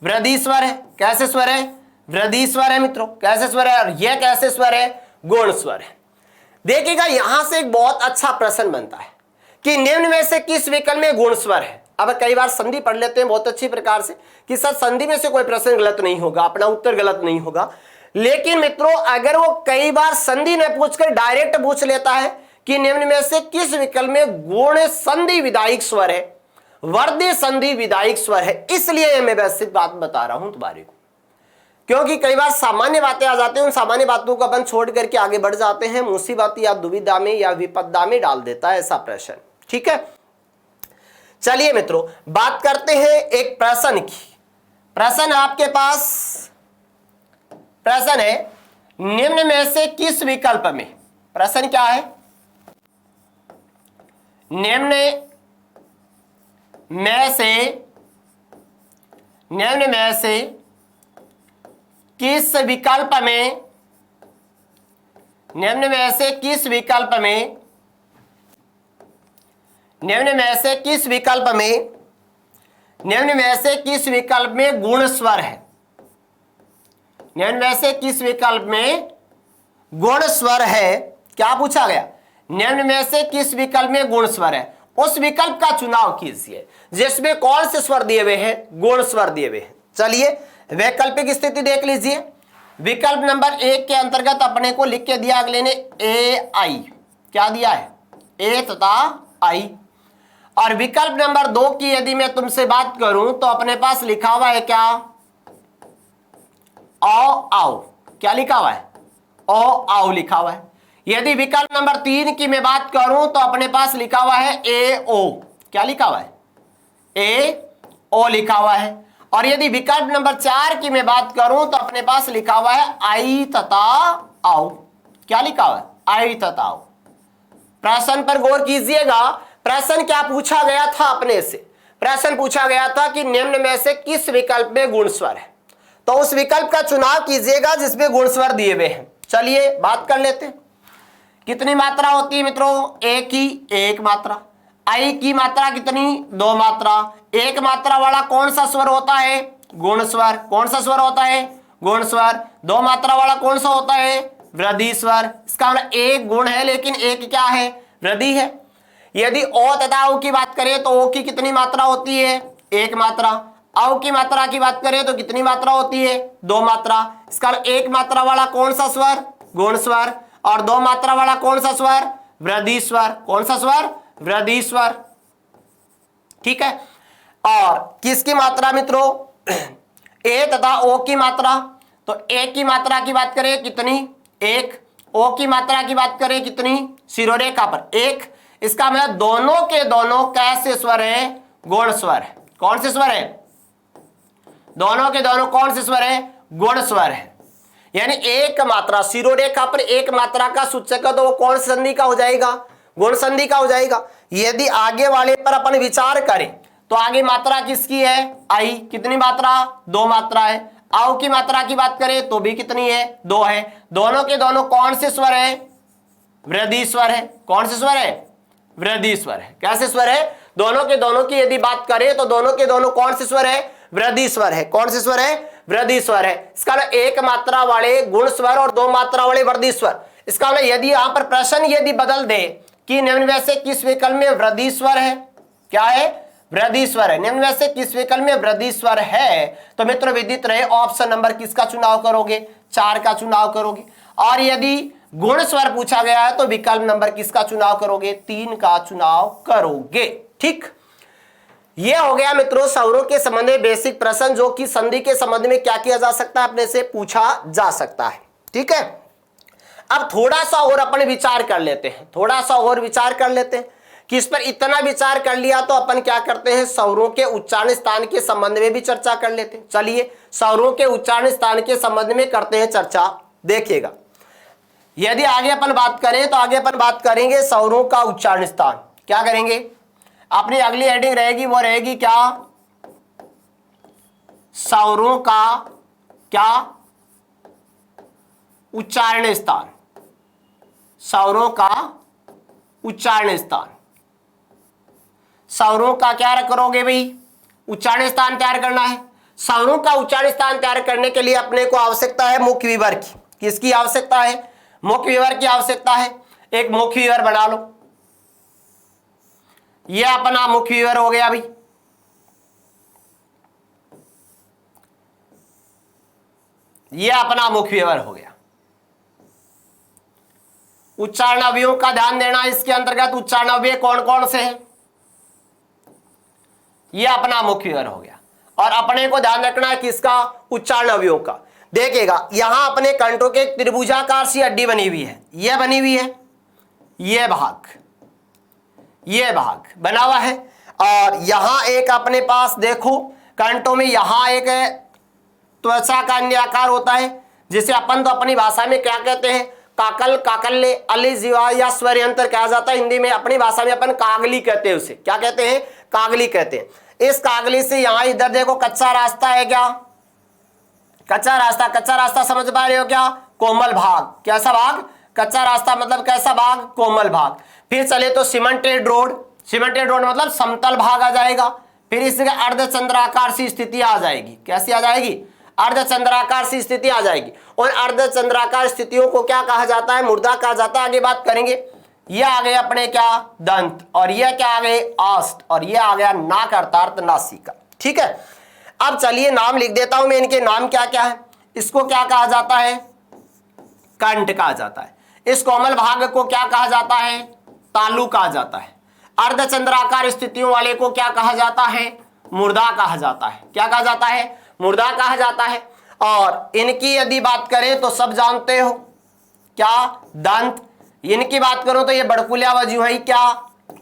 वृद्धि स्वर है। कैसे स्वर है, वृद्धि स्वर है मित्रों। कैसे स्वर है, और यह कैसे स्वर है, गुण स्वर है। देखिएगा यहां से एक बहुत अच्छा प्रश्न बनता है कि निम्न में से किस विकल्प में गुण स्वर है। अब कई बार संधि पढ़ लेते हैं बहुत अच्छी प्रकार से कि सर संधि में से कोई प्रश्न गलत नहीं होगा, अपना उत्तर गलत नहीं होगा। लेकिन मित्रों अगर वो कई बार संधि न पूछकर डायरेक्ट पूछ लेता है कि निम्न में से किस विकल्प में गुण संधि विधायक स्वर है, वर्ध संधि विधायक स्वर है, इसलिए मैं व्यवस्थित बात बता रहा हूं तुम्हारे को। क्योंकि कई बार सामान्य बातें आ जाती हैं, उन सामान्य बातों को अपन छोड़ करके आगे बढ़ जाते हैं, मुसीबत या दुविधा में या विपदा में डाल देता है ऐसा प्रश्न। ठीक है, चलिए मित्रों बात करते हैं एक प्रश्न की। प्रश्न आपके पास प्रश्न है, निम्न में से किस विकल्प में, प्रश्न क्या है, निम्न में से किस विकल्प में, निम्न में से किस विकल्प में, निम्न में से किस विकल्प में, निम्न में से किस विकल्प में गुण स्वर है, निम्न में से किस विकल्प में गुण स्वर है। क्या पूछा गया, निम्न में से किस विकल्प में गुण स्वर है, उस विकल्प का चुनाव कीजिए जिसमें कौन से स्वर दिए हुए हैं, गुण स्वर दिए हुए हैं। चलिए वैकल्पिक स्थिति देख लीजिए। विकल्प नंबर 1 के अंतर्गत अपने को लिख के दिया अगले ने ए आई, क्या दिया है, ए तथा आई। और विकल्प नंबर 2 की यदि मैं तुमसे बात करूं तो अपने पास लिखा हुआ है क्या, औ आओ। क्या लिखा हुआ है, ओ आओ लिखा हुआ है। यदि विकल्प नंबर 3 की मैं बात करूं तो अपने पास लिखा हुआ है ए ओ। क्या लिखा हुआ है, ए ओ लिखा हुआ है। और यदि विकल्प नंबर 4 की मैं बात करूं तो अपने पास लिखा हुआ है आई तथा आओ। क्या लिखा हुआ है, आई तथा आओ। प्रश्न पर गौर कीजिएगा, प्रश्न क्या पूछा गया था अपने से, प्रश्न पूछा गया था कि निम्न में से किस विकल्प में गुण स्वर है, तो उस विकल्प का चुनाव कीजिएगा जिसमें गुण स्वर दिए हुए हैं। चलिए बात कर लेते हैं। कितनी मात्रा होती है मित्रों, ए की एक मात्रा, आई की मात्रा कितनी, 2 मात्रा। एक मात्रा वाला कौन सा स्वर होता है, गुण स्वर। कौन सा स्वर होता है, गुण स्वर। 2 मात्रा वाला कौन सा होता है, वृद्धि स्वर। इसका मतलब एक गुण है लेकिन एक क्या है, वृद्धि है। यदि ओ तथा औ की बात करें तो ओ की कितनी मात्रा होती है? एक मात्रा। औ की मात्रा की बात करें तो कितनी मात्रा होती है? दो मात्रा। इसका एक मात्रा वाला कौन सा स्वर? गुण स्वर। और दो मात्रा वाला कौन सा स्वर? वृद्धि स्वर। कौन सा स्वर? वृद्धि स्वर। ठीक है। और किसकी मात्रा मित्रों? ए तथा ओ की मात्रा। तो ए की मात्रा की बात करें कितनी? एक। ओ की मात्रा की बात करें कितनी? शिरोरेखा पर एक। इसका मतलब दोनों के दोनों कैसे स्वर है? गुण स्वर है। कौन से स्वर है? दोनों के दोनों कौन से स्वर है? गुण स्वर है। यानी एक मात्रा शिरोरेखा पर एक मात्रा का सूचक है तो वो कौन सी संधि का हो जाएगा? गुण संधि का हो जाएगा। यदि आगे वाले पर अपन विचार करें तो आगे मात्रा किसकी है? आई। कितनी मात्रा? दो मात्रा है। आओ की मात्रा की बात करें तो भी कितनी है? दो है। दोनों के दोनों कौन से स्वर है? वृद्धि स्वर है। कौन से स्वर है? वृद्धि स्वर है। कैसे स्वर है? दोनों के दोनों की यदि बात करें तो दोनों के दोनों कौन से स्वर है? वृद्धि स्वर है। कौन से स्वर है? वृद्धि स्वर है। इसका मतलब एक मात्रा वाले गुण स्वर और दो मात्रा वाले वृद्धि स्वर। इसका मतलब यदि यहां पर प्रश्न यदि बदल दे कि निम्न में से किस विकल्प में वृद्धि स्वर है? क्या है? वृद्धि स्वर है। निम्न में से किस विकल्प में वृद्धि स्वर है? तो मित्रों विदित रहे ऑप्शन नंबर किसका चुनाव करोगे? 4 का चुनाव करोगे। और यदि गुण स्वर पूछा गया है तो विकल्प नंबर किसका चुनाव करोगे? 3 का चुनाव करोगे। ठीक, यह हो गया मित्रों स्वरों के संबंध में बेसिक प्रश्न, जो कि संधि के संबंध में क्या किया जा सकता है, अपने से पूछा जा सकता है। ठीक है, अब थोड़ा सा और अपन विचार कर लेते हैं, थोड़ा सा और विचार कर लेते हैं कि इस पर इतना विचार कर लिया तो अपन क्या करते हैं, स्वरों के उच्चारण स्थान के संबंध में भी चर्चा कर लेते हैं। चलिए स्वरों के उच्चारण स्थान के संबंध में करते हैं चर्चा। देखिएगा, यदि आगे अपन बात करें तो आगे अपन बात करेंगे स्वरों का उच्चारण स्थान। क्या करेंगे? अपनी अगली हेडिंग रहेगी, वो रहेगी क्या? स्वरों का क्या उच्चारण स्थान। स्वरों का उच्चारण स्थान। स्वरों का क्या करोगे भाई? उच्चारण स्थान तैयार करना है। स्वरों का उच्चारण स्थान तैयार करने के लिए अपने को आवश्यकता है मुख्य विवर की। किसकी आवश्यकता है? मुख्य विवर की आवश्यकता है। एक मुख्य विवर बना लो। यह अपना मुख्य विवर हो गया भाई। यह अपना मुख्य विवर हो गया। उच्चारण अवयवों का ध्यान देना, इसके अंतर्गत उच्चारण अवयव कौन कौन से हैं, यह अपना मुख्य विवर हो गया। और अपने को ध्यान रखना है किसका? उच्चारण अवयवों का। देखिएगा, यहां अपने कंठों के त्रिभुजाकार सी हड्डी बनी हुई है, यह बनी हुई है, यह भाग बना हुआ है। और यहां एक अपने पास देखो कंठों में यहां एक त्वचा का अन्य आकार होता है, जिसे अपन तो अपनी भाषा में क्या कहते हैं? काकल, काकल्ले, अलिजीवा या स्वर यंत्र कहा जाता है। हिंदी में अपनी भाषा में अपन कागली कहते हैं, उसे क्या कहते हैं? कागली कहते हैं। इस कागली से यहां इधर देखो कच्चा रास्ता है। क्या कच्चा रास्ता? कच्चा रास्ता समझ पा रहे हो क्या? कोमल भाग। कैसा भाग? कच्चा रास्ता मतलब कैसा भाग? कोमल भाग। फिर चले तो सीमेंटेड रोड। सीमेंटेड रोड मतलब समतल भाग आ जाएगा। फिर इसके अर्धचंद्राकार सी स्थिति आ जाएगी। कैसी आ जाएगी? अर्धचंद्राकार सी स्थिति आ जाएगी। और अर्धचंद्राकार स्थितियों को क्या कहा जाता है? मुर्दा कहा जाता है। आगे बात करेंगे। ये आ गए अपने क्या? दंत। और ये क्या आ गए? आस्ट। और ये आ गया नाक अर्थात नासिका। ठीक है, अब चलिए नाम लिख देता हूं मैं। इनके नाम क्या क्या है? इसको क्या कहा जाता है? कंठ कहा जाता है। इस कोमल भाग को क्या कहा जाता है? तालु कहा जाता है। अर्धचंद्राकार स्थितियों वाले को क्या कहा जाता है? मुर्दा कहा जाता है। क्या कहा जाता है? मुर्दा कहा जाता है। और इनकी यदि बात करें तो सब जानते हो क्या? दंत। इनकी बात करो तो ये बड़कुलिया वजू है क्या?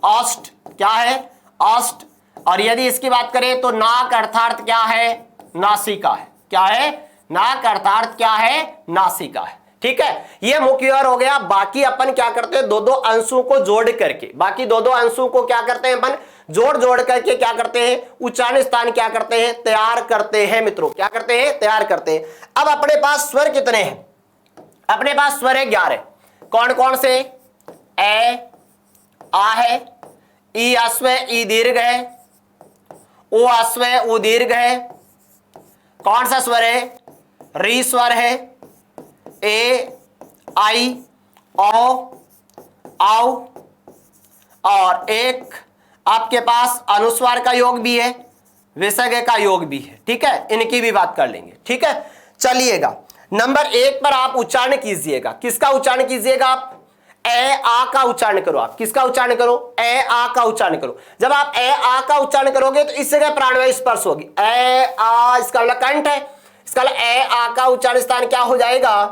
ऑस्ट। क्या है? ऑस्ट। और यदि इसकी बात करें तो नाक अर्थात क्या है? नासिका है। क्या है? नाक अर्थात क्या है? नासिका है। ठीक है, ये मुख्य विवर हो गया। बाकी अपन क्या करते हैं? दो दो अंशों को जोड़ करके, बाकी दो दो अंशों को क्या करते हैं अपन? जोड़ करके क्या करते हैं? उच्चारण स्थान क्या करते हैं? तैयार करते हैं मित्रों। क्या करते हैं? तैयार करते हैं। अब अपने पास स्वर कितने हैं? अपने पास स्वर है 11। कौन कौन से? ए, आ है, ई अश्व ई दीर्घ है, ओ अश्व ओ दीर्घ है। कौन सा स्वर है? री स्वर है। ए, आई, ओ, आओ। और एक आपके पास अनुस्वार का योग भी है, विसर्ग का योग भी है। ठीक है, इनकी भी बात कर लेंगे। ठीक है, चलिएगा नंबर 1 पर आप उच्चारण कीजिएगा। किसका उच्चारण कीजिएगा आप? ए आ का उच्चारण करो। आप किसका उच्चारण करो? ए आ का उच्चारण करो। जब आप ए आ का उच्चारण करोगे तो इस जगह प्राणवायु स्पर्श होगी। ए आ इसका मतलब कंठ है, इसका मतलब ए आ का उच्चारण स्थान क्या हो जाएगा?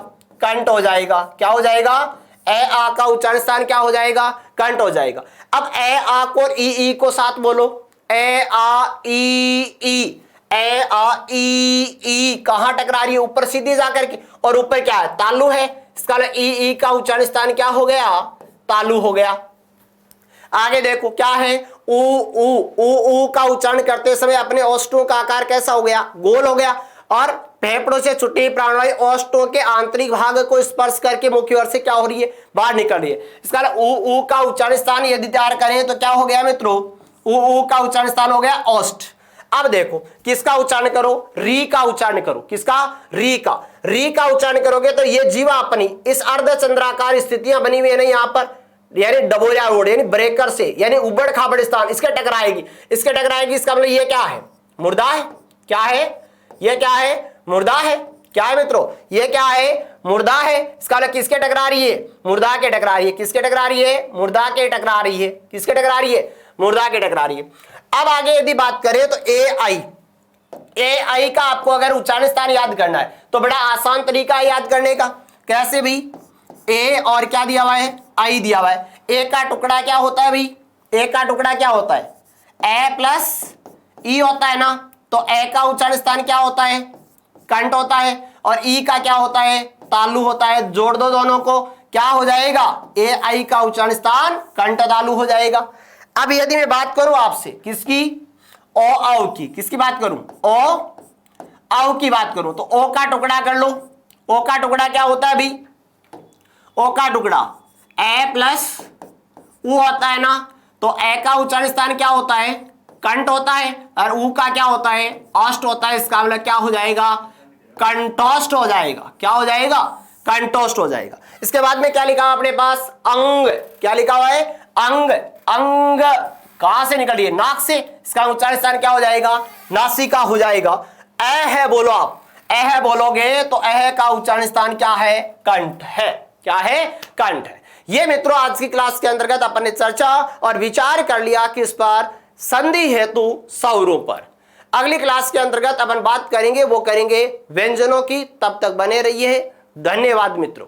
कंठ हो जाएगा। क्या हो जाएगा? ए आ का उच्चारण स्थान क्या हो जाएगा? कंठ हो जाएगा। अब ए आ को और ई को साथ बोलो। ए आ ई, ए आ ई कहां टकरा रही है? ऊपर सीधी जाकर के, और ऊपर क्या है? तालु है। इसका मतलब ई का उच्चारण स्थान क्या हो गया? तालु हो गया। आगे देखो क्या है? ऊ का उच्चारण करते समय अपने ओष्ठों का आकार कैसा हो गया? गोल हो गया। और फेफड़ों से छुट्टी प्राणवायु ओष्ठों के आंतरिक भाग को स्पर्श करके मुख्य ओर से क्या हो रही है? बाहर निकल रही है। इसका ऊ का उच्चारण स्थान यदि तैयार करें तो क्या हो गया मित्रों? ऊ का उच्चारण स्थान हो गया ओष्ठ। अब देखो किसका उच्चारण करो? री का उच्चारण करो। किसका? री का उच्चारण करोगे तो ये जीवा अपनी इस अर्धचंद्राकार स्थितियां बनी हुई है ना यहाँ पर, यानी डबोरिया रोड यानी ब्रेकर से, यानी उबड़ खाबड़ स्थान, इसके टकराएगी। इसका मतलब ये क्या है? मुर्दा है। क्या है? ये क्या है? मुर्दा है। क्या है मित्रों? ये क्या है? मुर्दा है। इसका मतलब किसके टकरा रही है? मुर्दा के टकरा रही है। किसके टकरा रही है? मुर्दा के टकरा रही है। किसके टकरा रही है? मुर्दा के टकरा रही है। अब आगे यदि बात करें तो ए आई का आपको अगर उच्चारण स्थान याद करना है तो बड़ा आसान तरीका है याद करने का। कैसे भी? ए और क्या दिया हुआ है? आई दिया हुआ है। ए का टुकड़ा क्या होता है भाई? ए का टुकड़ा क्या होता है? ए प्लस ई होता है ना। तो ए का उच्चारण स्थान क्या होता है? कंठ होता है। और ई का क्या होता है? तालु होता है। जोड़ दो दोनों को, क्या हो जाएगा? ए आई का उच्चारण स्थान कंठ तालु हो जाएगा। अब यदि मैं बात करूं आपसे किसकी? ओ औ की। किसकी बात करूं? ओ औ की बात करूं तो ओ का टुकड़ा कर लो। ओ का टुकड़ा क्या होता है भाई? ओ का टुकड़ा ए प्लस ऊ होता है ना। तो ए का उच्चारण स्थान क्या होता है? कंठ होता है। और ऊ का क्या होता है? ओष्ठ होता है। इसका मतलब क्या हो जाएगा? कंठोष्ठ हो जाएगा। क्या हो जाएगा? कंठोष्ठ हो जाएगा। इसके बाद में क्या लिखा हुआ अपने पास? अंग। क्या लिखा हुआ है? अंग। अंग कहां से निकल रही है? नाक से। इसका उच्चारण स्थान क्या हो जाएगा? नासिका हो जाएगा। ए है बोलो आप। ए है बोलोगे तो ए का उच्चारण स्थान क्या है? कंठ है। क्या है? कंठ है। ये मित्रों आज की क्लास के अंतर्गत अपन ने चर्चा और विचार कर लिया किस पर? संधि हेतु स्वरों पर। अगली क्लास के अंतर्गत अपन बात करेंगे, वो करेंगे व्यंजनों की। तब तक बने रहिए। धन्यवाद मित्रों।